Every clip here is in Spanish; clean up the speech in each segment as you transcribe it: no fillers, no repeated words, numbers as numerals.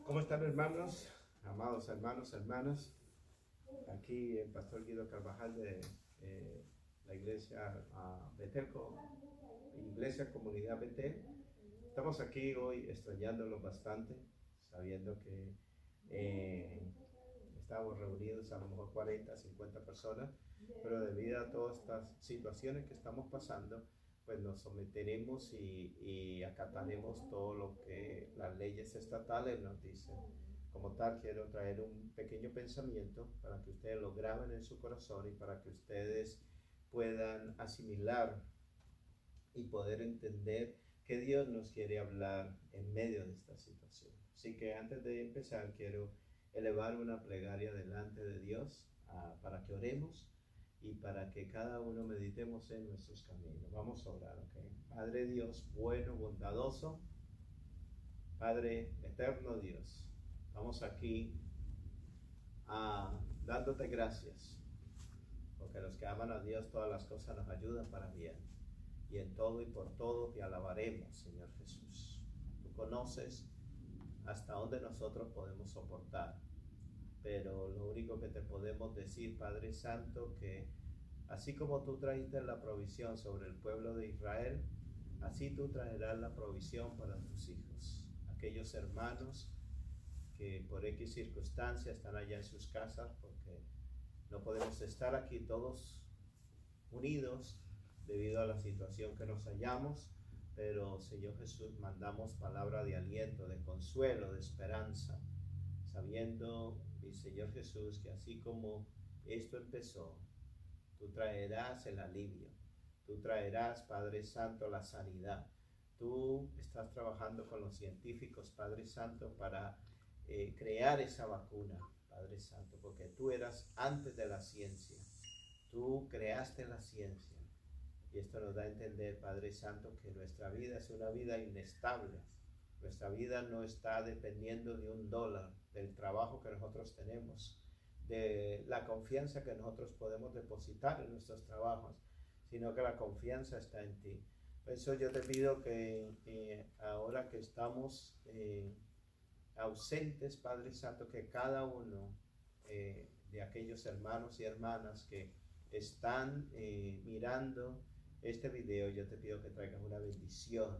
¿Cómo están, hermanos? Amados hermanos, hermanas. Aquí el pastor Guido Carvajal de la iglesia Betelco, Iglesia Comunidad Betel. Estamos aquí hoy extrañándolos bastante, sabiendo que estamos reunidos a lo mejor 40, 50 personas, pero debido a todas estas situaciones que estamos pasando, pues nos someteremos y acataremos todo lo que las leyes estatales nos dicen. Como tal, quiero traer un pequeño pensamiento para que ustedes lo graben en su corazón y para que ustedes puedan asimilar y poder entender que Dios nos quiere hablar en medio de esta situación. Así que antes de empezar, quiero elevar una plegaria delante de Dios para que oremos y para que cada uno meditemos en nuestros caminos. Vamos a orar, ¿ok? Padre Dios, bueno, bondadoso, Padre eterno Dios, estamos aquí dándote gracias, porque los que aman a Dios todas las cosas nos ayudan para bien. Y en todo y por todo te alabaremos, Señor Jesús. Tú conoces hasta dónde nosotros podemos soportar, pero lo único que te podemos decir, Padre Santo, que así como tú trajiste la provisión sobre el pueblo de Israel, así tú traerás la provisión para tus hijos. Aquellos hermanos que por X circunstancias están allá en sus casas, porque no podemos estar aquí todos unidos debido a la situación que nos hallamos, pero Señor Jesús, mandamos palabra de aliento, de consuelo, de esperanza, sabiendo, mi Señor Jesús, que así como esto empezó, tú traerás el alivio, tú traerás, Padre Santo, la sanidad. Tú estás trabajando con los científicos, Padre Santo, para crear esa vacuna, Padre Santo, porque tú eras antes de la ciencia, tú creaste la ciencia. Y esto nos da a entender, Padre Santo, que nuestra vida es una vida inestable. Nuestra vida no está dependiendo de $1, del trabajo que nosotros tenemos, de la confianza que nosotros podemos depositar en nuestros trabajos, sino que la confianza está en ti. Por eso yo te pido que ahora que estamos ausentes, Padre Santo, que cada uno de aquellos hermanos y hermanas que están mirando este video, yo te pido que traigas una bendición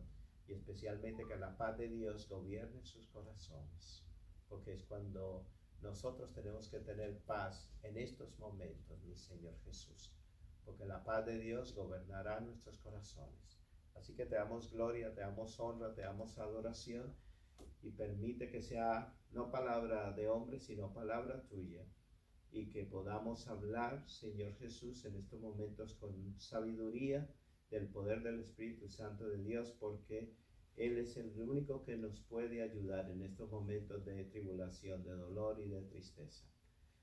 y especialmente que la paz de Dios gobierne sus corazones, porque es cuando nosotros tenemos que tener paz en estos momentos, mi Señor Jesús, porque la paz de Dios gobernará nuestros corazones. Así que te damos gloria, te damos honra, te damos adoración y permite que sea no palabra de hombre, sino palabra tuya, y que podamos hablar, Señor Jesús, en estos momentos con sabiduría del poder del Espíritu Santo de Dios, porque Él es el único que nos puede ayudar en estos momentos de tribulación, de dolor y de tristeza.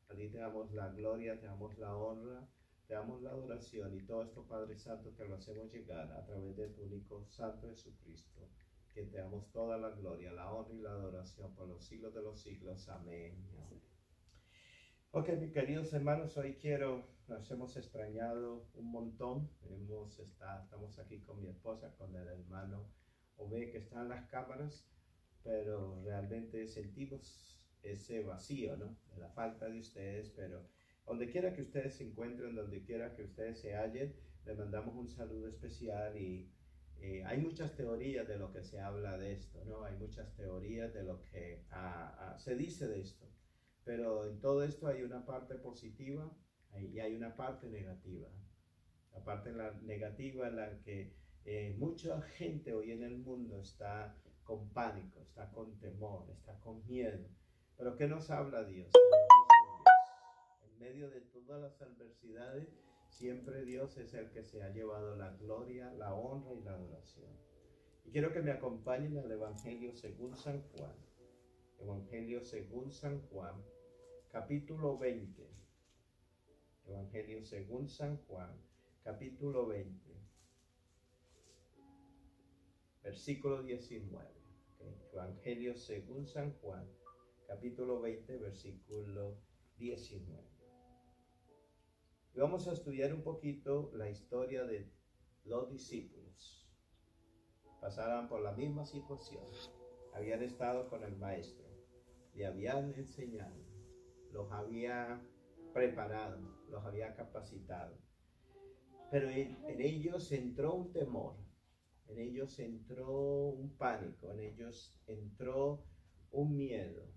A ti te damos la gloria, te damos la honra, te damos la adoración y todo esto, Padre Santo, te lo hacemos llegar a través de tu único Santo Jesucristo, que te damos toda la gloria, la honra y la adoración por los siglos de los siglos. Amén. Amén. Ok, mis queridos hermanos, hoy nos hemos extrañado un montón. Estamos aquí con mi esposa, con el hermano Ove, que está en las cámaras, pero realmente sentimos ese vacío, ¿no? De la falta de ustedes, pero donde quiera que ustedes se encuentren, donde quiera que ustedes se hallen, les mandamos un saludo especial y hay muchas teorías de lo que se habla de esto, ¿no? Hay muchas teorías de lo que se dice de esto. Pero en todo esto hay una parte positiva y hay una parte negativa. La parte negativa en la que mucha gente hoy en el mundo está con pánico, está con temor, está con miedo. Pero ¿qué nos habla Dios? ¿Qué nos dice Dios? En medio de todas las adversidades, siempre Dios es el que se ha llevado la gloria, la honra y la adoración. Y quiero que me acompañen al Evangelio según San Juan. Evangelio según San Juan, capítulo 20. Evangelio según San Juan, capítulo 20, versículo 19. ¿Okay? Evangelio según San Juan, capítulo 20, versículo 19. Y vamos a estudiar un poquito la historia de los discípulos. Pasaron por la misma situación. Habían estado con el maestro. le habían enseñado, los había preparado, los había capacitado. Pero en ellos entró un temor, en ellos entró un pánico, en ellos entró un miedo,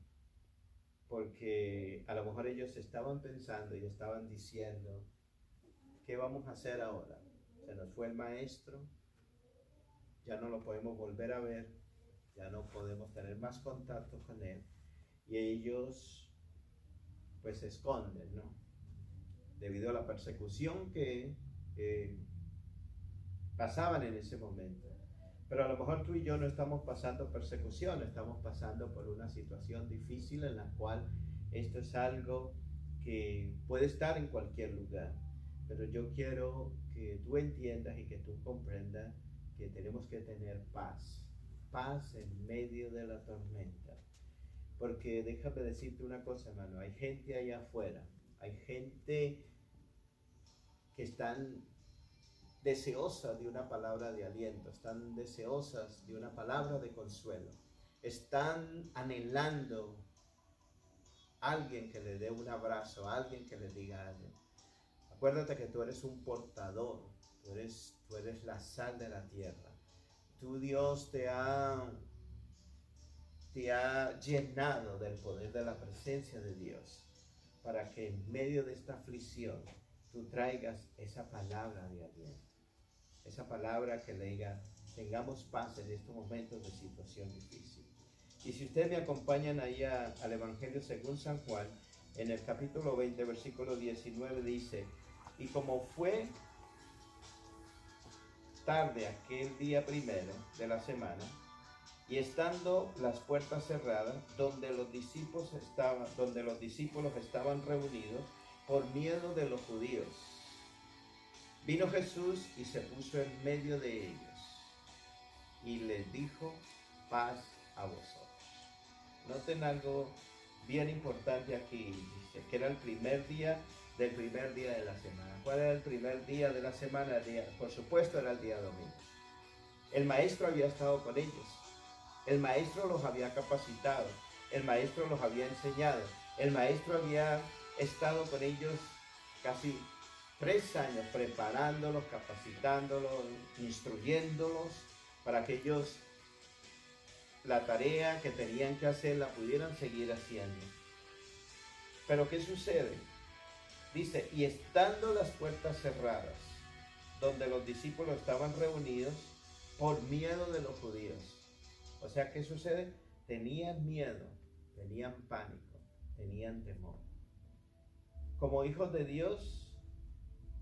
porque a lo mejor ellos estaban pensando y estaban diciendo, ¿qué vamos a hacer ahora? Se nos fue el maestro, ya no lo podemos volver a ver, ya no podemos tener más contacto con él, y ellos pues se esconden, ¿no? Debido a la persecución que pasaban en ese momento. Pero a lo mejor tú y yo no estamos pasando persecución, estamos pasando por una situación difícil en la cual esto es algo que puede estar en cualquier lugar. Pero yo quiero que tú entiendas y que tú comprendas que tenemos que tener paz, paz en medio de la tormenta. Porque déjame decirte una cosa, hermano, hay gente allá afuera, hay gente que están deseosas de una palabra de aliento, están deseosas de una palabra de consuelo, están anhelando a alguien que le dé un abrazo, a alguien que le diga algo. Acuérdate que tú eres un portador, tú eres la sal de la tierra. Tu Dios te ha llenado del poder de la presencia de Dios para que en medio de esta aflicción tú traigas esa palabra de aliento, esa palabra que le diga, tengamos paz en estos momentos de situación difícil. Y si ustedes me acompañan ahí al Evangelio según San Juan, en el capítulo 20, versículo 19 dice, y como fue tarde aquel día primero de la semana, y estando las puertas cerradas, donde los discípulos estaban reunidos por miedo de los judíos, vino Jesús y se puso en medio de ellos y les dijo, paz a vosotros. Noten algo bien importante aquí, dice que era el primer día de la semana. ¿Cuál era el primer día de la semana? Por supuesto era el día domingo. El maestro había estado con ellos. El maestro los había capacitado, el maestro los había enseñado, el maestro había estado con ellos casi 3 años preparándolos, capacitándolos, instruyéndolos para que ellos la tarea que tenían que hacer la pudieran seguir haciendo. Pero ¿qué sucede? Dice, y estando las puertas cerradas, donde los discípulos estaban reunidos por miedo de los judíos. O sea, ¿qué sucede? Tenían miedo, tenían pánico, tenían temor. Como hijos de Dios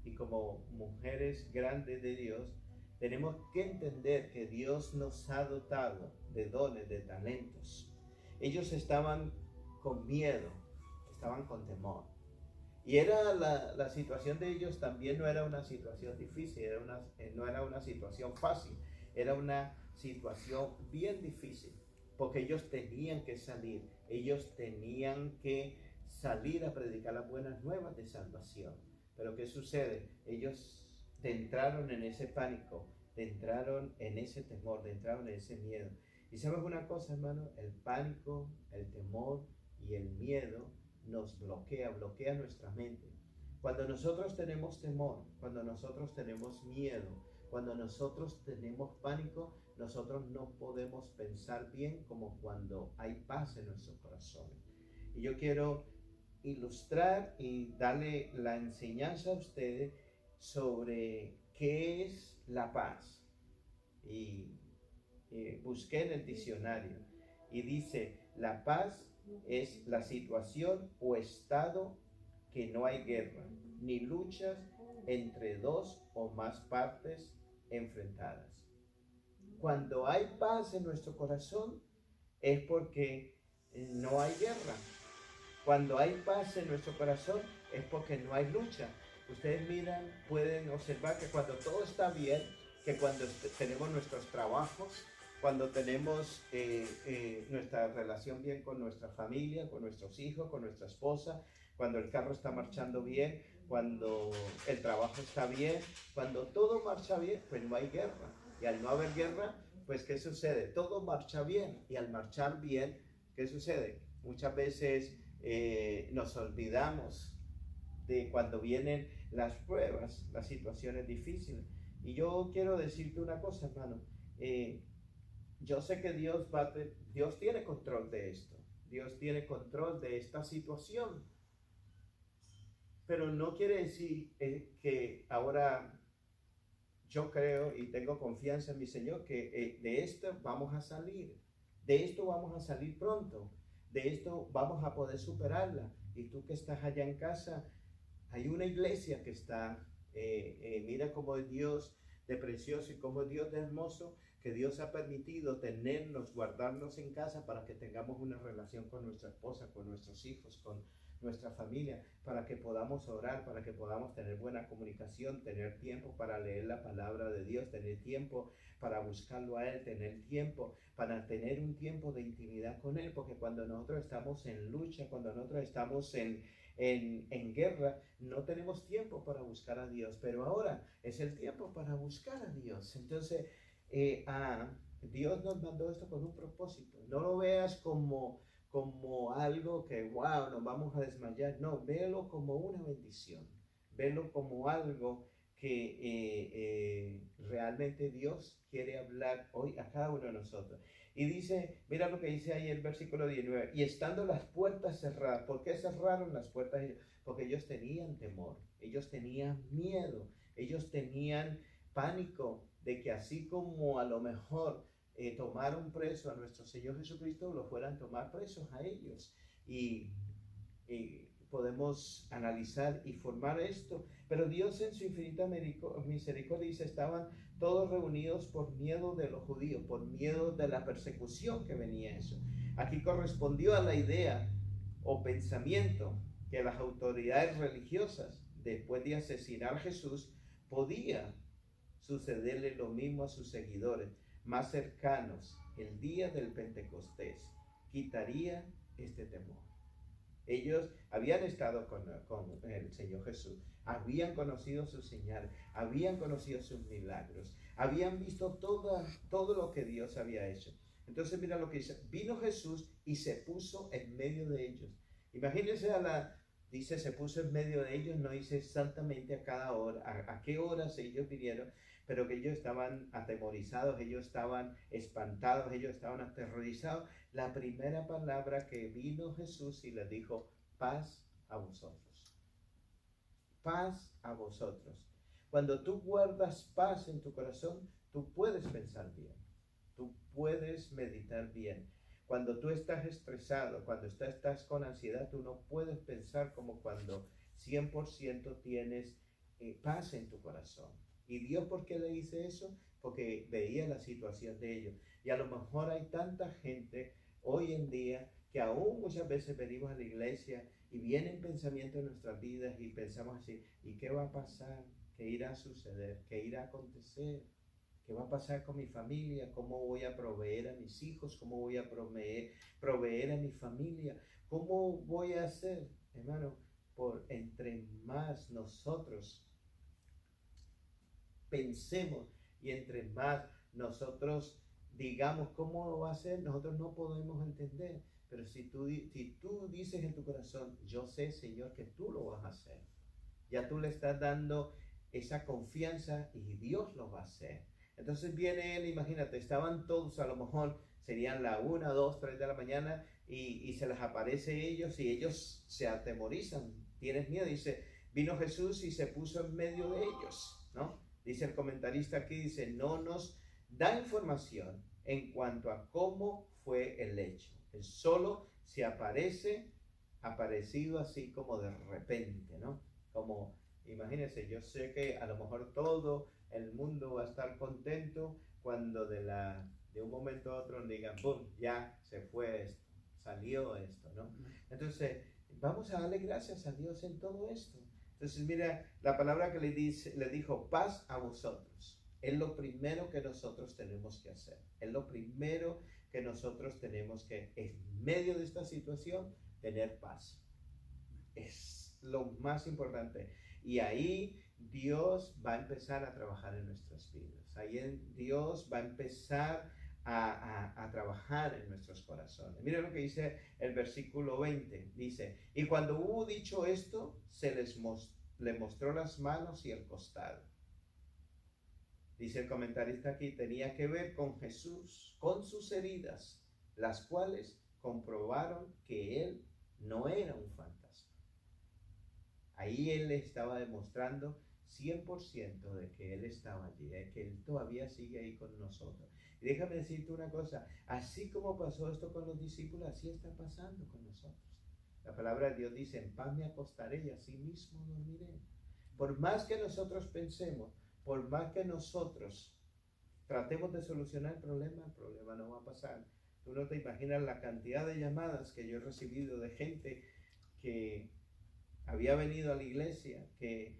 y como mujeres grandes de Dios, tenemos que entender que Dios nos ha dotado de dones, de talentos. Ellos estaban con miedo, estaban con temor. Y era la situación de ellos también no era una situación difícil, no era una situación fácil, era una situación bien difícil, porque ellos tenían que salir a predicar las buenas nuevas de salvación. Pero ¿qué sucede? Ellos entraron en ese pánico, entraron en ese temor, entraron en ese miedo. Y ¿sabes una cosa, hermano? El pánico, el temor y el miedo nos bloquea nuestra mente. Cuando nosotros tenemos temor, cuando nosotros tenemos miedo, cuando nosotros tenemos pánico, nosotros no podemos pensar bien como cuando hay paz en nuestros corazones. Y yo quiero ilustrar y darle la enseñanza a ustedes sobre qué es la paz. Y busqué en el diccionario y dice, la paz es la situación o estado que no hay guerra ni luchas entre dos o más partes enfrentadas. Cuando hay paz en nuestro corazón es porque no hay guerra. Cuando hay paz en nuestro corazón es porque no hay lucha. Ustedes miran, pueden observar que cuando todo está bien, que cuando tenemos nuestros trabajos, cuando tenemos nuestra relación bien con nuestra familia, con nuestros hijos, con nuestra esposa, cuando el carro está marchando bien, cuando el trabajo está bien, cuando todo marcha bien, pues no hay guerra. Y al no haber guerra, pues ¿qué sucede? Todo marcha bien. Y al marchar bien, ¿qué sucede? Muchas veces nos olvidamos de cuando vienen las pruebas, las situaciones difíciles. Y yo quiero decirte una cosa, hermano. Yo sé que Dios tiene control de esto. Dios tiene control de esta situación. Pero no quiere decir que ahora yo creo y tengo confianza en mi Señor que de esto vamos a salir. De esto vamos a salir pronto. De esto vamos a poder superarla. Y tú que estás allá en casa, hay una iglesia que está, mira cómo es Dios de precioso y cómo es Dios de hermoso, que Dios ha permitido tenernos, guardarnos en casa para que tengamos una relación con nuestra esposa, con nuestros hijos, con nuestra familia, para que podamos orar, para que podamos tener buena comunicación, tener tiempo para leer la palabra de Dios, tener tiempo para buscarlo a Él, tener tiempo para tener un tiempo de intimidad con Él, porque cuando nosotros estamos en lucha, cuando nosotros estamos en guerra, no tenemos tiempo para buscar a Dios, pero ahora es el tiempo para buscar a Dios. Entonces, Dios nos mandó esto con un propósito. No lo veas como algo que, wow, nos vamos a desmayar. No, véelo como una bendición. Véelo como algo que realmente Dios quiere hablar hoy a cada uno de nosotros. Y dice, mira lo que dice ahí el versículo 19, y estando las puertas cerradas. ¿Por qué cerraron las puertas? Porque ellos tenían temor, ellos tenían miedo, ellos tenían pánico de que así como a lo mejor tomaron preso a nuestro Señor Jesucristo, lo fueran a tomar presos a ellos. Y podemos analizar y formar esto, pero Dios en su infinita misericordia dice, estaban todos reunidos por miedo de los judíos, por miedo de la persecución que venía eso. Aquí correspondió a la idea o pensamiento que las autoridades religiosas, después de asesinar a Jesús, podía sucederle lo mismo a sus seguidores más cercanos el día del Pentecostés. Quitaría este temor. Ellos habían estado con el Señor Jesús, habían conocido sus señales, habían conocido sus milagros, habían visto todo lo que Dios había hecho. Entonces mira lo que dice, vino Jesús y se puso en medio de ellos. Imagínense dice se puso en medio de ellos, no dice exactamente a cada hora, a qué horas ellos vinieron, pero que ellos estaban atemorizados, ellos estaban espantados, ellos estaban aterrorizados. La primera palabra que vino Jesús y les dijo, paz a vosotros. Paz a vosotros. Cuando tú guardas paz en tu corazón, tú puedes pensar bien, tú puedes meditar bien. Cuando tú estás estresado, cuando estás con ansiedad, tú no puedes pensar como cuando 100% tienes paz en tu corazón. ¿Y Dios por qué le dice eso? Porque veía la situación de ellos. Y a lo mejor hay tanta gente hoy en día que aún muchas veces venimos a la iglesia y vienen pensamientos en nuestras vidas y pensamos así, ¿y qué va a pasar? ¿Qué irá a suceder? ¿Qué irá a acontecer? ¿Qué va a pasar con mi familia? ¿Cómo voy a proveer a mis hijos? ¿Cómo voy a proveer a mi familia? ¿Cómo voy a hacer? Hermano, entre más nosotros pensemos y entre más nosotros digamos cómo va a ser, nosotros no podemos entender. Pero si tú dices en tu corazón, yo sé, Señor, que tú lo vas a hacer. Ya tú le estás dando esa confianza y Dios lo va a hacer. Entonces viene él, imagínate, estaban todos, a lo mejor serían la 1, 2, 3 de la mañana y se les aparece ellos y ellos se atemorizan, tienes miedo. Dice, vino Jesús y se puso en medio de ellos, ¿no? Dice el comentarista aquí, dice, no nos da información en cuanto a cómo fue el hecho. Él solo se aparecido así como de repente, ¿no? Como, imagínense, yo sé que a lo mejor todo el mundo va a estar contento cuando de un momento a otro digan, ¡boom!, ya se fue esto, salió esto, ¿no? Entonces, vamos a darle gracias a Dios en todo esto. Entonces, mira, la palabra que le dijo, paz a vosotros. Es lo primero que nosotros tenemos que hacer. Es lo primero que nosotros tenemos que, en medio de esta situación, tener paz. Es lo más importante. Y ahí Dios va a empezar a trabajar en nuestras vidas. Ahí Dios va a empezar a trabajar en nuestros corazones. Mira lo que dice el versículo 20. Dice, y cuando hubo dicho esto, le mostró las manos y el costado. Dice el comentarista aquí, tenía que ver con Jesús, con sus heridas, las cuales comprobaron que él no era un fantasma. Ahí él estaba demostrando 100% de que él estaba allí, de que él todavía sigue ahí con nosotros. Y déjame decirte una cosa, así como pasó esto con los discípulos, así está pasando con nosotros. La palabra de Dios dice, en paz me acostaré y así mismo dormiré. Por más que nosotros pensemos, por más que nosotros tratemos de solucionar el problema no va a pasar. Tú no te imaginas la cantidad de llamadas que yo he recibido de gente que había venido a la iglesia, que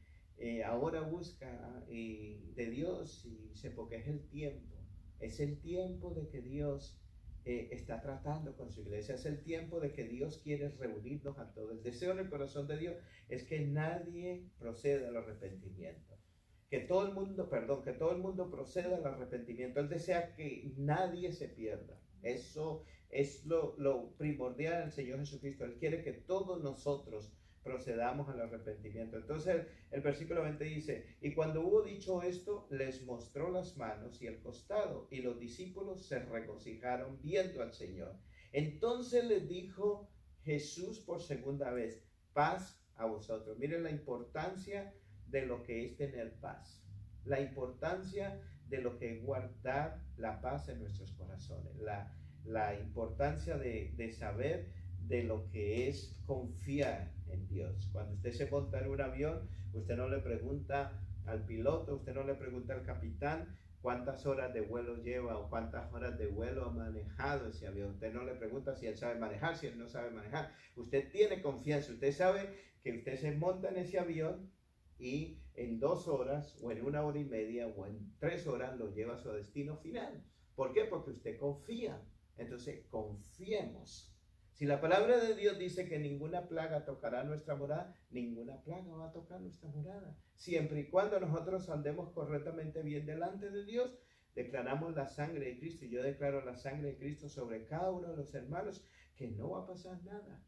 ahora busca de Dios y dice, porque es el tiempo de que Dios está tratando con su iglesia, es el tiempo de que Dios quiere reunirnos a todos. El deseo en el corazón de Dios es que nadie proceda al arrepentimiento, que todo el mundo proceda al arrepentimiento. Él desea que nadie se pierda. Eso es lo primordial del Señor Jesucristo. Él quiere que todos nosotros procedamos al arrepentimiento. Entonces el versículo 20 dice, y cuando hubo dicho esto, les mostró las manos y el costado, y los discípulos se regocijaron viendo al Señor. Entonces les dijo Jesús por segunda vez, paz a vosotros. Miren la importancia de lo que es tener paz, la importancia de lo que es guardar la paz en nuestros corazones, la importancia de saber de lo que es confiar en Dios. Cuando usted se monta en un avión, usted no le pregunta al piloto, usted no le pregunta al capitán cuántas horas de vuelo lleva o cuántas horas de vuelo ha manejado ese avión. Usted no le pregunta si él sabe manejar, si él no sabe manejar. Usted tiene confianza, usted sabe que usted se monta en ese avión y en 2 horas o en 1 hora y media o en 3 horas lo lleva a su destino final. ¿Por qué? Porque usted confía. Entonces, confiemos. Si la palabra de Dios dice que ninguna plaga tocará nuestra morada, ninguna plaga va a tocar nuestra morada. Siempre y cuando nosotros andemos correctamente bien delante de Dios, declaramos la sangre de Cristo. Y yo declaro la sangre de Cristo sobre cada uno de los hermanos, que no va a pasar nada,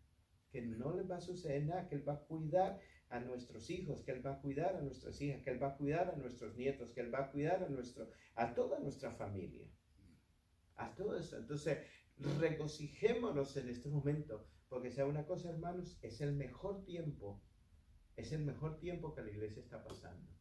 que no les va a suceder nada, que Él va a cuidar a nuestros hijos, que Él va a cuidar a nuestras hijas, que Él va a cuidar a nuestros nietos, que Él va a cuidar a toda nuestra familia, a todo eso. Entonces, regocijémonos en este momento, porque sea una cosa, hermanos, es el mejor tiempo que la iglesia está pasando,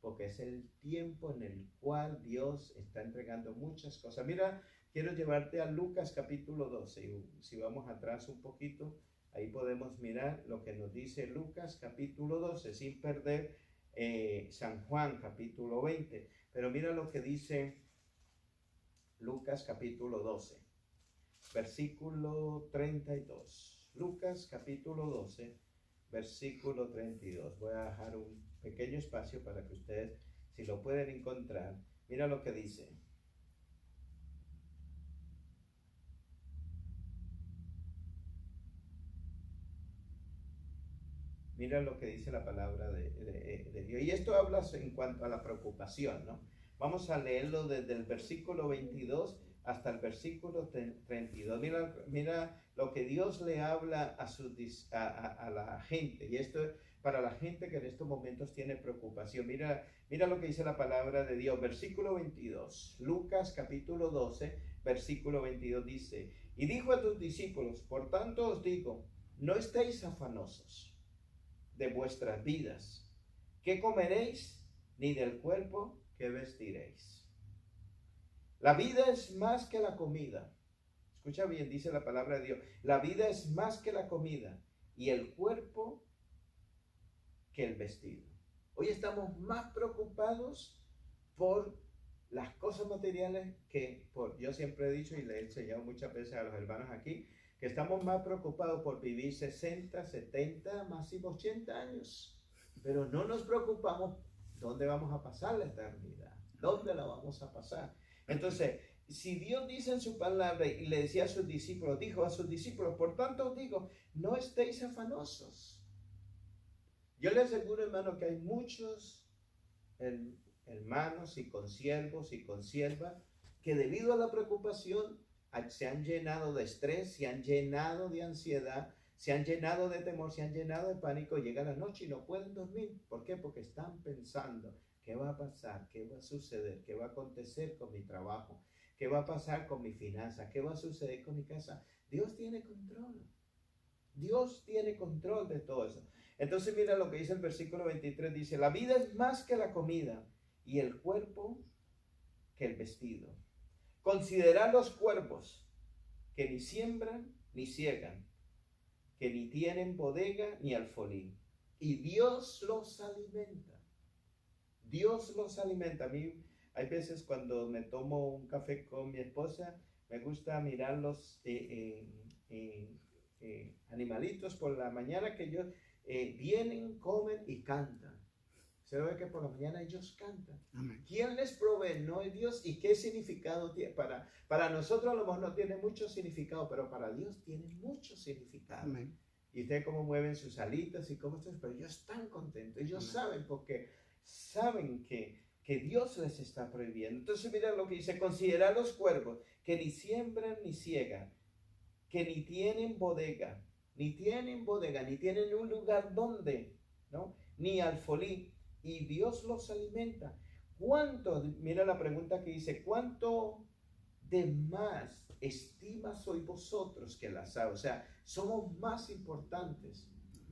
porque es el tiempo en el cual Dios está entregando muchas cosas. Mira, quiero llevarte a Lucas capítulo 12, y si vamos atrás un poquito, ahí podemos mirar lo que nos dice Lucas capítulo 12, sin perder San Juan capítulo 20, pero mira lo que dice Lucas capítulo 12. Versículo 32. Lucas capítulo 12, versículo 32. Voy a dejar un pequeño espacio para que ustedes, si lo pueden encontrar, mira lo que dice. Mira lo que dice la palabra de Dios. Y esto habla en cuanto a la preocupación, ¿no? Vamos a leerlo desde el versículo 22 hasta el versículo 32. Mira lo que Dios le habla a la gente. Y esto es para la gente que en estos momentos tiene preocupación. Mira lo que dice la palabra de Dios. Versículo 22. Lucas capítulo 12, versículo 22 dice, y dijo a tus discípulos, por tanto os digo, no estéis afanosos de vuestras vidas, ¿qué comeréis? Ni del cuerpo, ¿qué vestiréis? La vida es más que la comida. Escucha bien, dice la palabra de Dios. La vida es más que la comida y el cuerpo que el vestido. Hoy estamos más preocupados por las cosas materiales que por, yo siempre he dicho y le he enseñado muchas veces a los hermanos aquí, que estamos más preocupados por vivir 60, 70, máximo 80 años. Pero no nos preocupamos dónde vamos a pasar la eternidad, dónde la vamos a pasar. Entonces, si Dios dice en su palabra y le decía a sus discípulos, dijo a sus discípulos, por tanto os digo, no estéis afanosos. Yo les aseguro, hermano, que hay muchos hermanos y consiervos y consiervas que debido a la preocupación se han llenado de estrés, se han llenado de ansiedad, se han llenado de temor, se han llenado de pánico, llega la noche y no pueden dormir. ¿Por qué? Porque están pensando, ¿qué va a pasar? ¿Qué va a suceder? ¿Qué va a acontecer con mi trabajo? ¿Qué va a pasar con mi finanza? ¿Qué va a suceder con mi casa? Dios tiene control. Dios tiene control de todo eso. Entonces mira lo que dice el versículo 23, dice, la vida es más que la comida y el cuerpo que el vestido. Considerad los cuervos que ni siembran ni ciegan, que ni tienen bodega ni alfolí, y Dios los alimenta. Dios los alimenta. A mí hay veces cuando me tomo un café con mi esposa, me gusta mirar los animalitos por la mañana que ellos vienen, comen y cantan. Se ve que por la mañana ellos cantan. Amén. ¿Quién les provee? No es Dios. ¿Y qué significado tiene? Para nosotros a lo mejor no tiene mucho significado, pero para Dios tiene mucho significado. Amén. Y ustedes cómo mueven sus alitas y cómo están, pero ellos están contentos. Ellos Amén. Saben porque saben que Dios les está prohibiendo. Entonces mira lo que dice, considerad los cuervos que ni siembran ni ciegan, que ni tienen bodega, ni tienen un lugar donde, ¿no? Ni alfolí, y Dios los alimenta. ¿Cuánto? Mira la pregunta que dice, ¿cuánto de más estima sois vosotros que las aves? O sea, somos más importantes.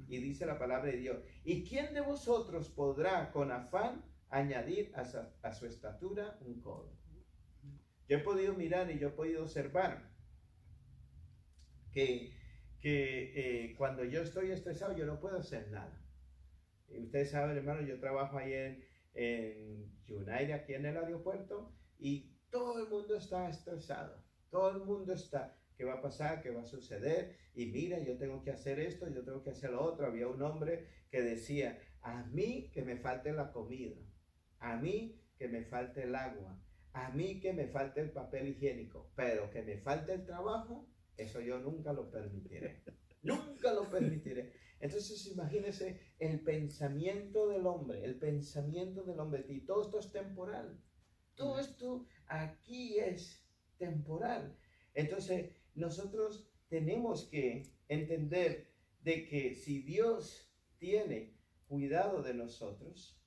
Y dice la palabra de Dios, ¿y quién de vosotros podrá con afán añadir a su estatura un codo? Yo he podido mirar y yo he podido observar que cuando yo estoy estresado yo no puedo hacer nada. Y ustedes saben, hermano, yo trabajo ahí en United, aquí en el aeropuerto, y todo el mundo está estresado. Todo el mundo está, ¿qué va a pasar? ¿Qué va a suceder? Y mira, yo tengo que hacer esto, yo tengo que hacer lo otro. Había un hombre que decía, a mí que me falte la comida, a mí que me falte el agua, a mí que me falte el papel higiénico, pero que me falte el trabajo, eso yo nunca lo permitiré. Nunca lo permitiré. Entonces imagínense el pensamiento del hombre, y todo esto es temporal. Todo esto aquí es temporal. Entonces nosotros tenemos que entender de que si Dios tiene cuidado de nosotros,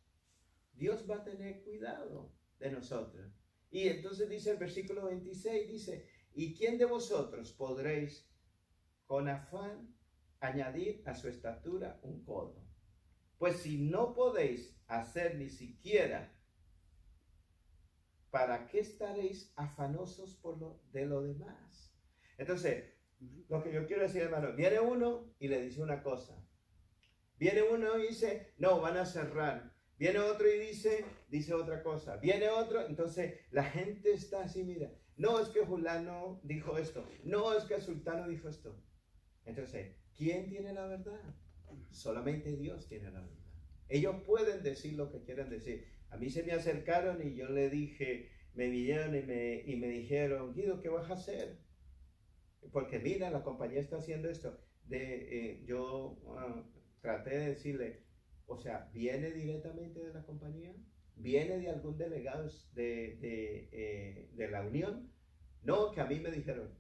Dios va a tener cuidado de nosotros. Y entonces dice el versículo 26, dice, ¿y quién de vosotros podréis con afán añadir a su estatura un codo? Pues si no podéis hacer ni siquiera, ¿para qué estaréis afanosos por lo demás? Entonces, lo que yo quiero decir, hermano, viene uno y le dice una cosa. Viene uno y dice, no, van a cerrar. Viene otro y dice otra cosa. Viene otro, entonces la gente está así, mira, no es que fulano dijo esto, no es que sultano dijo esto. Entonces, ¿quién tiene la verdad? Solamente Dios tiene la verdad. Ellos pueden decir lo que quieran decir. A mí se me acercaron y yo le dije, me vinieron y me dijeron, Guido, ¿qué vas a hacer? Porque mira, la compañía está haciendo esto. Yo traté de decirle, o sea, ¿viene directamente de la compañía? ¿Viene de algún delegado de la unión? No, que a mí me dijeron,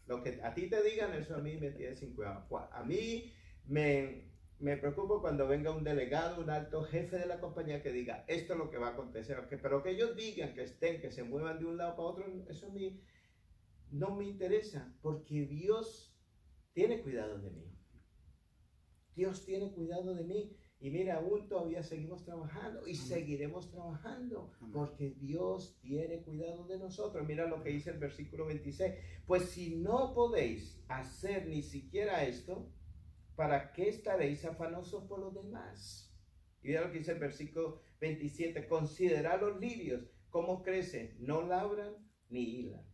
lo que a ti te digan, eso a mí me tiene sin cuidado. A mí me preocupo cuando venga un delegado, un alto jefe de la compañía que diga, esto es lo que va a acontecer. Pero que ellos digan, que se muevan de un lado para otro, eso a mí no me interesa, porque Dios tiene cuidado de mí. Dios tiene cuidado de mí. Y mira, aún todavía seguimos trabajando y seguiremos trabajando porque Dios tiene cuidado de nosotros. Mira lo que dice el versículo 26. Pues si no podéis hacer ni siquiera esto, ¿para qué estaréis afanosos por los demás? Y mira lo que dice el versículo 27. Considerad los lirios, cómo crecen, no labran ni hilan.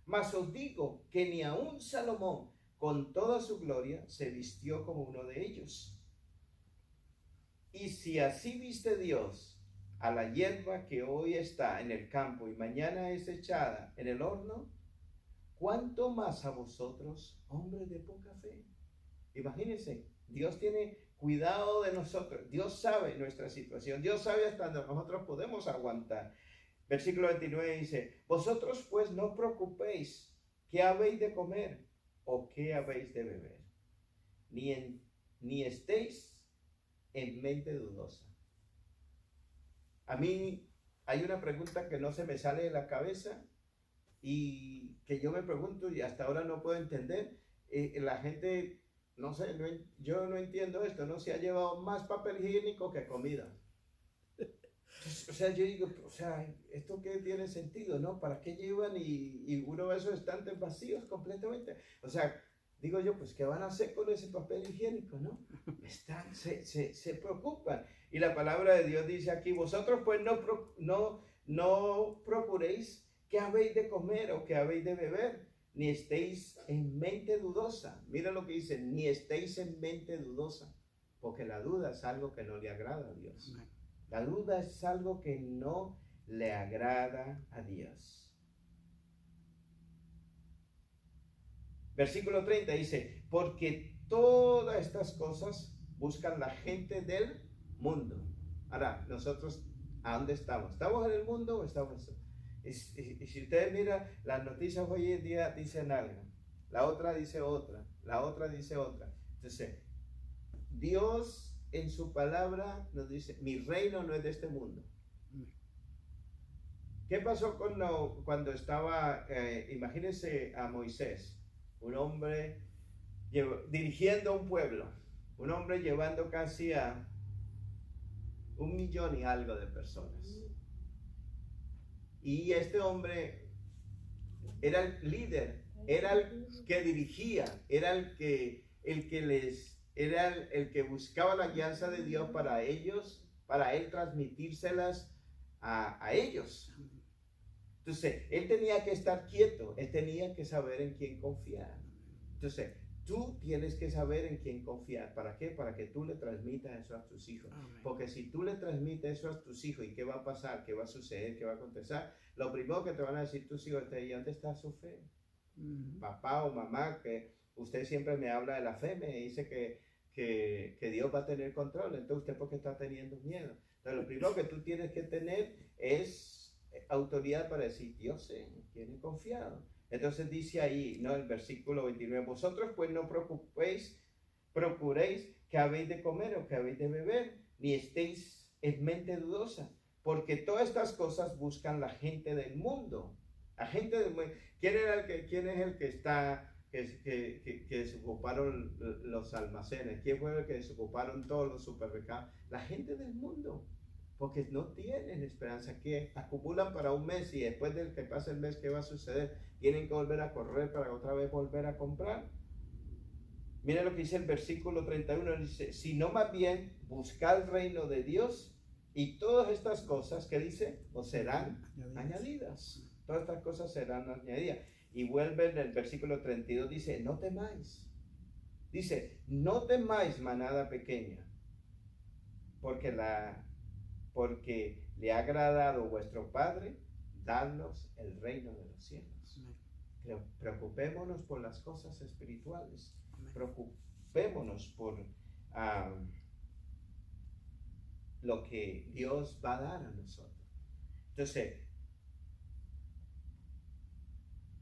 Mas os digo que ni aun Salomón, con toda su gloria, se vistió como uno de ellos. Y si así viste Dios a la hierba que hoy está en el campo y mañana es echada en el horno, ¿cuánto más a vosotros, hombres de poca fe? Imagínense, Dios tiene cuidado de nosotros. Dios sabe nuestra situación. Dios sabe hasta donde nosotros podemos aguantar. Versículo 29 dice, vosotros pues no preocupéis qué habéis de comer o qué habéis de beber, ni estéis en mente dudosa. A mí hay una pregunta que no se me sale de la cabeza y que yo me pregunto y hasta ahora no puedo entender. La gente, no sé, yo no entiendo esto, no se ha llevado más papel higiénico que comida. O sea, yo digo, o sea, ¿esto qué tiene sentido, no? ¿Para qué llevan y uno ve esos estantes vacíos completamente? O sea, digo yo, pues, ¿qué van a hacer con ese papel higiénico, no? Se preocupan. Y la palabra de Dios dice aquí, vosotros pues no procuréis qué habéis de comer o qué habéis de beber, ni estéis en mente dudosa. Mira lo que dice, ni estéis en mente dudosa, porque la duda es algo que no le agrada a Dios. La duda es algo que no le agrada a Dios. Versículo 30 dice, porque todas estas cosas buscan la gente del mundo. Ahora, nosotros, ¿a dónde estamos? ¿Estamos en el mundo o estamos? Y si ustedes miran, las noticias hoy en día dicen algo, la otra dice otra, la otra dice otra. Entonces, Dios en su palabra nos dice, mi reino no es de este mundo. ¿Qué pasó cuando estaba, imagínense a Moisés, un hombre dirigiendo un pueblo, un hombre llevando casi a 1,000,000 y algo de personas? Y este hombre era el líder, era el que dirigía, era el que buscaba la guianza de Dios para ellos, para él transmitírselas a ellos. Entonces, él tenía que estar quieto, él tenía que saber en quién confiar. Entonces, tú tienes que saber en quién confiar. ¿Para qué? Para que tú le transmitas eso a tus hijos. Porque si tú le transmites eso a tus hijos, ¿y qué va a pasar? ¿Qué va a suceder? ¿Qué va a acontecer? Lo primero que te van a decir tus hijos es, ¿dónde está su fe? Papá o mamá, que usted siempre me habla de la fe, me dice que Dios va a tener control. Entonces, ¿usted por qué está teniendo miedo? Entonces, lo primero que tú tienes que tener es autoridad para decir, Dios sé en quién he confiado. Entonces dice ahí, ¿no? El versículo 29, vosotros pues no procuréis que habéis de comer o que habéis de beber, ni estéis en mente dudosa, porque todas estas cosas buscan la gente del mundo. La gente del mundo. ¿Quién es el que está, que desocuparon los almacenes? ¿Quién fue el que desocuparon todos los supermercados? La gente del mundo. Porque no tienen esperanza, que acumulan para un mes y después del que pase el mes, ¿qué va a suceder? Tienen que volver a correr para otra vez volver a comprar. Mira lo que dice el versículo 31, dice, sino más bien buscad el reino de Dios y todas estas cosas, ¿qué dice? Os serán añadidas. Todas estas cosas serán añadidas. Y vuelve en el versículo 32, dice, no temáis. Dice, no temáis, manada pequeña, porque le ha agradado vuestro Padre darnos el reino de los cielos. Preocupémonos por las cosas espirituales. Preocupémonos por lo que Dios va a dar a nosotros. Entonces,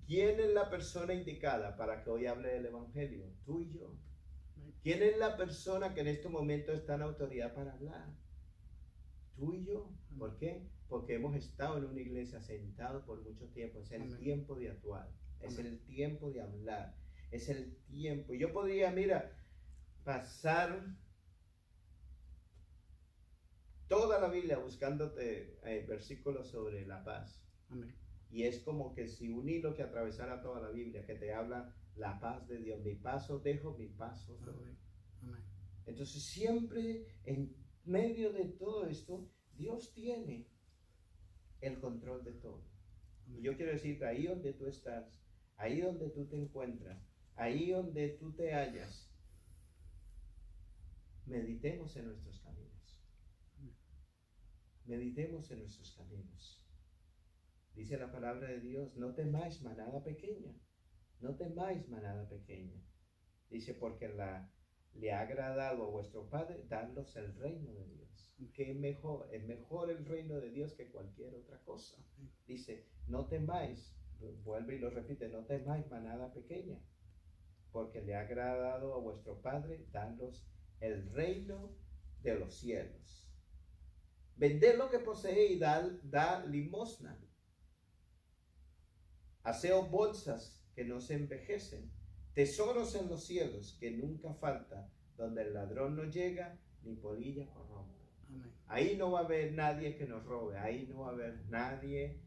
¿quién es la persona indicada para que hoy hable del Evangelio? Tú y yo. ¿Quién es la persona que en este momento está en autoridad para hablar? Tú y yo. ¿Por qué? Porque hemos estado en una iglesia sentados por mucho tiempo. Es el tiempo de actuar. Es el tiempo de hablar. Es el tiempo. Yo podría, mira, pasar toda la Biblia buscándote versículos sobre la paz. Amén. Y es como que si un hilo que atravesara toda la Biblia, que te habla la paz de Dios. Mi paso dejo, mi paso doy. Amén. Entonces siempre en medio de todo esto, Dios tiene el control de todo. Y yo quiero decirte, ahí donde tú estás, ahí donde tú te encuentras, ahí donde tú te hallas, meditemos en nuestros caminos. Meditemos en nuestros caminos. Dice la palabra de Dios, no temáis, manada pequeña. No temáis, manada pequeña. Dice, porque le ha agradado a vuestro Padre darlos el reino de Dios. ¿Qué es mejor? Es mejor el reino de Dios que cualquier otra cosa. Dice, no temáis, vuelve y lo repite, no temáis, manada pequeña, porque le ha agradado a vuestro Padre darlos el reino de los cielos. Vended lo que poseéis y da limosna. Haceos bolsas que no se envejecen, tesoros en los cielos que nunca falta, donde el ladrón no llega ni polilla corrompe. Ahí no va a haber nadie que nos robe, ahí no va a haber nadie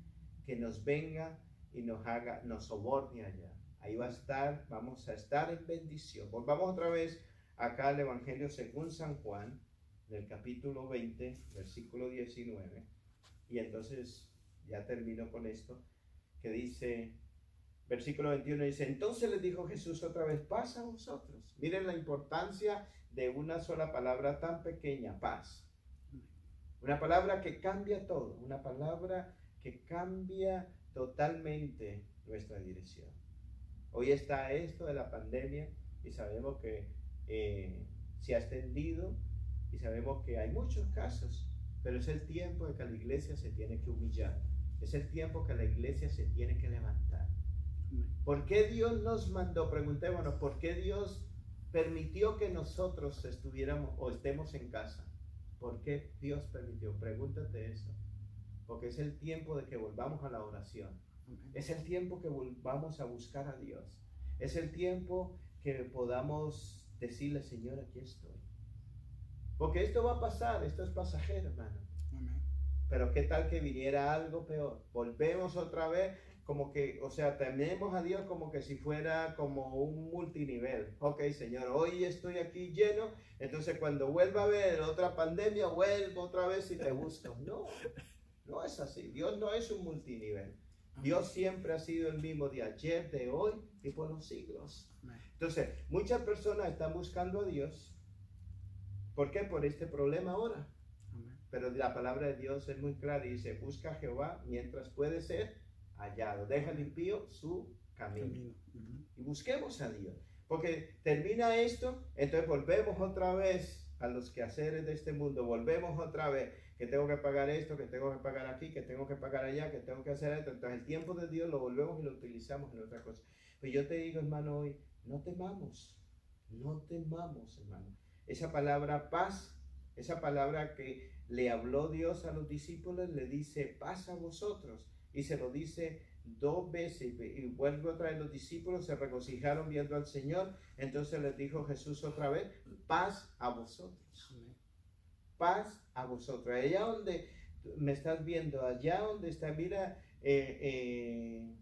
que nos venga y nos soborne allá. Ahí vamos a estar en bendición. Volvamos otra vez acá al Evangelio según San Juan, del capítulo 20, versículo 19. Y entonces ya termino con esto, que dice, versículo 21 dice, entonces les dijo Jesús otra vez, paz a vosotros. Miren la importancia de una sola palabra tan pequeña, paz. Una palabra que cambia todo, una palabra que cambia totalmente nuestra dirección. Hoy está esto de la pandemia y sabemos que se ha extendido y sabemos que hay muchos casos, pero es el tiempo de que la iglesia se tiene que humillar. Es el tiempo que la iglesia se tiene que levantar. ¿Por qué Dios nos mandó? Preguntémonos, ¿por qué Dios permitió que nosotros estuviéramos o estemos en casa? ¿Por qué Dios permitió? Pregúntate eso. Porque es el tiempo de que volvamos a la oración. Es el tiempo que volvamos a buscar a Dios. Es el tiempo que podamos decirle, Señor, aquí estoy. Porque esto va a pasar, esto es pasajero, hermano. Pero qué tal que viniera algo peor. Volvemos otra vez como que, o sea, tememos a Dios como que si fuera como un multinivel. Ok, Señor, hoy estoy aquí lleno, entonces cuando vuelva a haber otra pandemia, vuelvo otra vez y te busco. No, no es así. Dios no es un multinivel. Dios siempre ha sido el mismo de ayer, de hoy y por los siglos. Entonces, muchas personas están buscando a Dios. ¿Por qué? Por este problema ahora. Pero la palabra de Dios es muy clara y dice, busca a Jehová mientras puede ser hallado. Deja el impío su camino. Y busquemos a Dios. Porque termina esto, entonces volvemos otra vez a los quehaceres de este mundo. Volvemos otra vez, que tengo que pagar esto, que tengo que pagar aquí, que tengo que pagar allá, que tengo que hacer esto. Entonces el tiempo de Dios lo volvemos y lo utilizamos en otra cosa. Pues yo te digo, hermano, hoy, no temamos, hermano. Esa palabra paz, esa palabra que le habló Dios a los discípulos, le dice paz a vosotros, y se lo dice 2 veces, y vuelve otra vez. Los discípulos se regocijaron viendo al Señor, entonces les dijo Jesús otra vez, paz a vosotros. Paz a vosotros. Allá donde me estás viendo, allá donde está, mira, te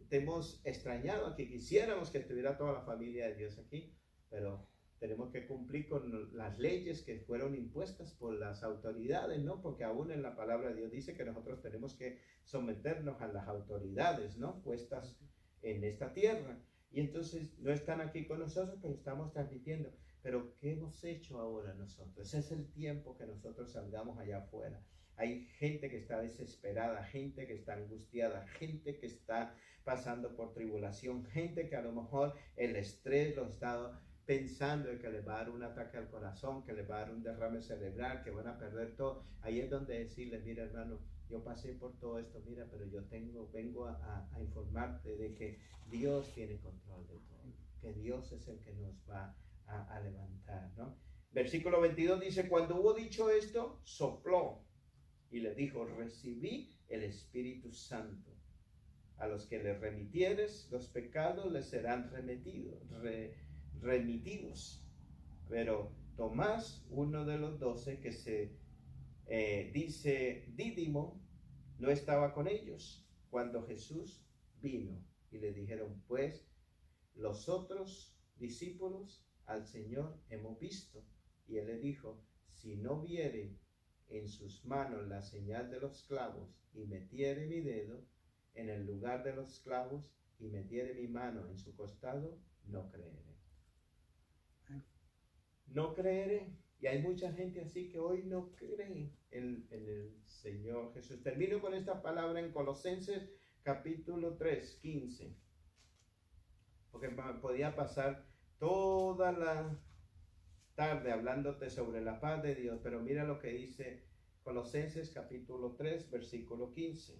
hemos extrañado aquí, quisiéramos que estuviera toda la familia de Dios aquí, pero tenemos que cumplir con las leyes que fueron impuestas por las autoridades, ¿no? Porque aún en la palabra de Dios dice que nosotros tenemos que someternos a las autoridades, ¿no? Puestas en esta tierra. Y entonces no están aquí con nosotros, pero estamos transmitiendo. Pero ¿qué hemos hecho ahora nosotros? Ese es el tiempo que nosotros salgamos allá afuera. Hay gente que está desesperada, gente que está angustiada, gente que está pasando por tribulación, gente que a lo mejor el estrés lo está pensando en que les va a dar un ataque al corazón, que les va a dar un derrame cerebral, que van a perder todo. Ahí es donde decirles, mira, hermano, yo pasé por todo esto, mira, pero yo vengo a informarte de que Dios tiene control de todo, que Dios es el que nos va a levantar, ¿no? Versículo 22 dice, cuando hubo dicho esto, sopló y le dijo, recibí el Espíritu Santo. A los que les remitieres los pecados les serán remitidos. Pero Tomás, uno de los 12, que se dice Dídimo, no estaba con ellos cuando Jesús vino, y le dijeron, pues los otros discípulos al Señor hemos visto. Y él le dijo, si no viere en sus manos la señal de los clavos, y metiere mi dedo en el lugar de los clavos, y metiere mi mano en su costado, no creeré. No creeré. Y hay mucha gente así que hoy no cree en el Señor Jesús. Termino con esta palabra en Colosenses capítulo 3, 15. Porque podía pasar toda tarde hablándote sobre la paz de Dios, pero mira lo que dice Colosenses capítulo 3, versículo 15.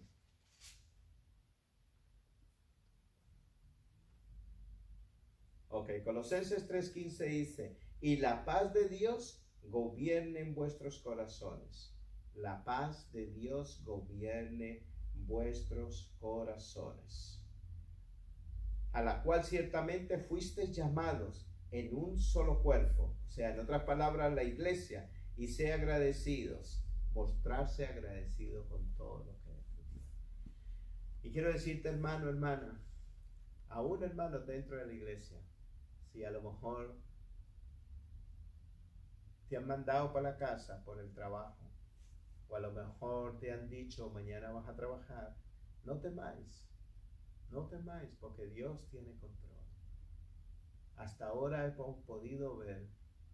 Ok, Colosenses 3:15 dice, y la paz de Dios gobierne en vuestros corazones. La paz de Dios gobierne vuestros corazones, a la cual ciertamente fuisteis llamados en un solo cuerpo, o sea, en otras palabras, la iglesia, y sea agradecidos, mostrarse agradecido con todo lo que es. Y quiero decirte, hermano, hermana, aún hermano dentro de la iglesia, si a lo mejor te han mandado para la casa por el trabajo, o a lo mejor te han dicho mañana vas a trabajar, no temáis, porque Dios tiene control. Hasta ahora hemos podido ver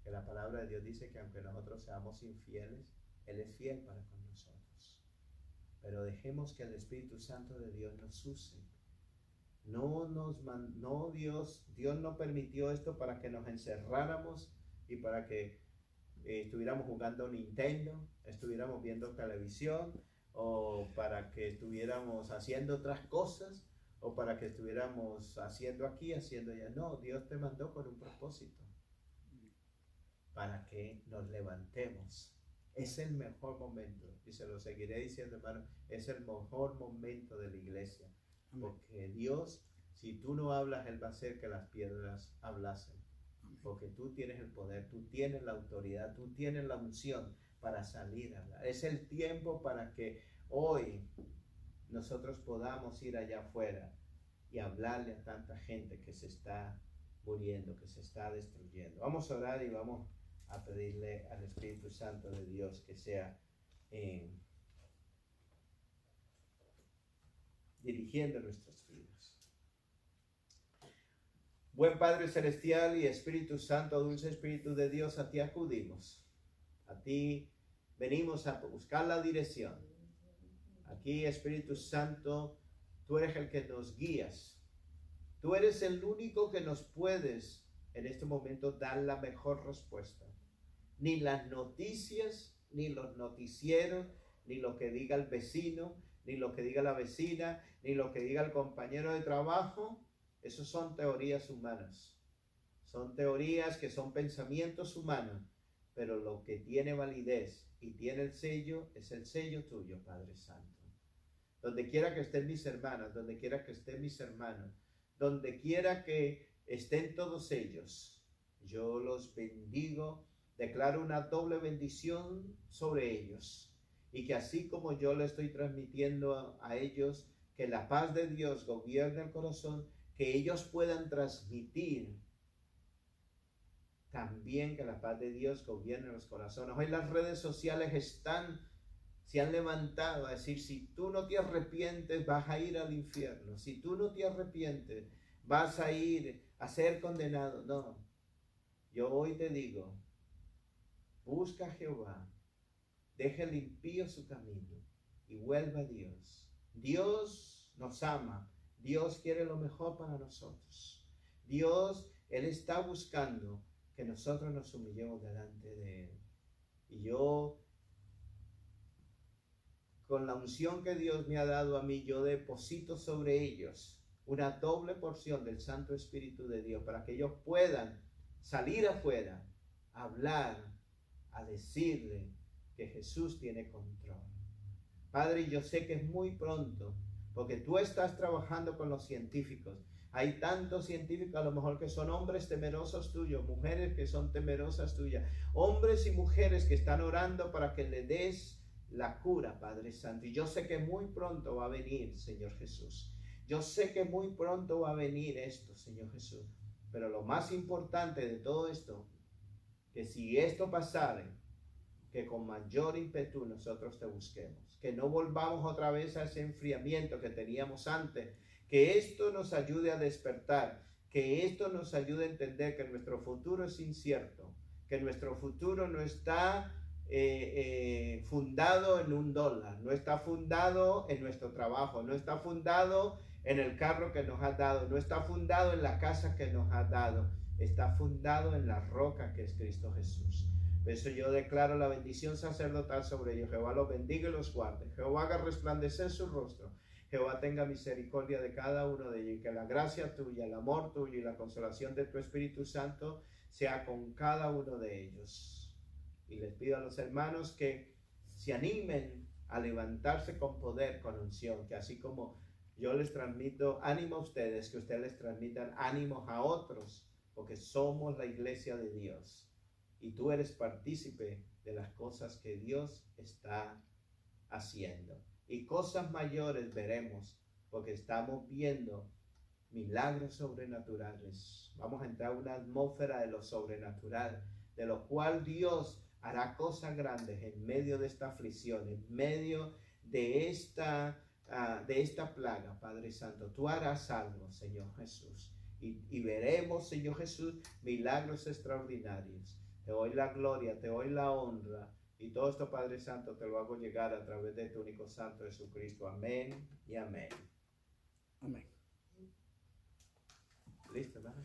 que la palabra de Dios dice que aunque nosotros seamos infieles, Él es fiel para con nosotros. Pero dejemos que el Espíritu Santo de Dios nos use. Dios no permitió esto para que nos encerráramos y para que estuviéramos jugando Nintendo, estuviéramos viendo televisión, o para que estuviéramos haciendo otras cosas, o para que estuviéramos haciendo aquí, haciendo allá. No, Dios te mandó con un propósito, para que nos levantemos. Es el mejor momento, y se lo seguiré diciendo, hermano, es el mejor momento de la iglesia, porque Dios, si tú no hablas, Él va a hacer que las piedras hablasen. Porque tú tienes el poder, tú tienes la autoridad, tú tienes la unción para salir a hablar. Es el tiempo para que hoy nosotros podamos ir allá afuera y hablarle a tanta gente que se está muriendo, que se está destruyendo. Vamos a orar y vamos a pedirle al Espíritu Santo de Dios que sea dirigiendo nuestras vidas. Buen Padre Celestial y Espíritu Santo, dulce Espíritu de Dios, a ti acudimos. A ti venimos a buscar la dirección. Aquí, Espíritu Santo, tú eres el que nos guías. Tú eres el único que nos puedes en este momento dar la mejor respuesta. Ni las noticias, ni los noticieros, ni lo que diga el vecino, ni lo que diga la vecina, ni lo que diga el compañero de trabajo. Esos son teorías humanas. Son teorías que son pensamientos humanos, pero lo que tiene validez y tiene el sello es el sello tuyo, Padre Santo. Donde quiera que estén mis hermanas, donde quiera que estén mis hermanos, donde quiera que estén todos ellos, yo los bendigo, declaro una doble bendición sobre ellos, y que así como yo le estoy transmitiendo a ellos que la paz de Dios gobierne el corazón, que ellos puedan transmitir también que la paz de Dios gobierne los corazones. Hoy las redes sociales se han levantado a decir, si tú no te arrepientes, vas a ir al infierno. Si tú no te arrepientes, vas a ir a ser condenado. No, yo hoy te digo, busca a Jehová, deja el impío su camino y vuelva a Dios. Dios nos ama. Dios quiere lo mejor para nosotros. Dios, Él está buscando que nosotros nos humillemos delante de Él. Y yo, con la unción que Dios me ha dado a mí, yo deposito sobre ellos una doble porción del Santo Espíritu de Dios para que ellos puedan salir afuera, a hablar, a decirle que Jesús tiene control. Padre, yo sé que es muy pronto, porque tú estás trabajando con los científicos. Hay tantos científicos a lo mejor que son hombres temerosos tuyos, mujeres que son temerosas tuyas, hombres y mujeres que están orando para que le des la cura, Padre Santo. Y yo sé que muy pronto va a venir, Señor Jesús. Yo sé que muy pronto va a venir esto, Señor Jesús. Pero lo más importante de todo esto, que si esto pasare, que con mayor ímpetu nosotros te busquemos, que no volvamos otra vez a ese enfriamiento que teníamos antes, que esto nos ayude a despertar, que esto nos ayude a entender que nuestro futuro es incierto, que nuestro futuro no está fundado en $1, no está fundado en nuestro trabajo, no está fundado en el carro que nos has dado, no está fundado en la casa que nos has dado, está fundado en la roca que es Cristo Jesús. Por eso yo declaro la bendición sacerdotal sobre ellos. Jehová los bendiga y los guarde. Jehová haga resplandecer su rostro. Jehová tenga misericordia de cada uno de ellos, y que la gracia tuya, el amor tuyo y la consolación de tu Espíritu Santo sea con cada uno de ellos. Y les pido a los hermanos que se animen a levantarse con poder, con unción, que así como yo les transmito ánimo a ustedes, que ustedes les transmitan ánimos a otros, porque somos la iglesia de Dios. Y tú eres partícipe de las cosas que Dios está haciendo. Y cosas mayores veremos, porque estamos viendo milagros sobrenaturales. Vamos a entrar a una atmósfera de lo sobrenatural, de lo cual Dios hará cosas grandes en medio de esta aflicción, en medio de esta plaga, Padre Santo. Tú harás algo, Señor Jesús. Y veremos, Señor Jesús, milagros extraordinarios. Te doy la gloria, te doy la honra. Y todo esto, Padre Santo, te lo hago llegar a través de tu único Santo Jesucristo. Amén y amén. Amén. Listo, ¿verdad?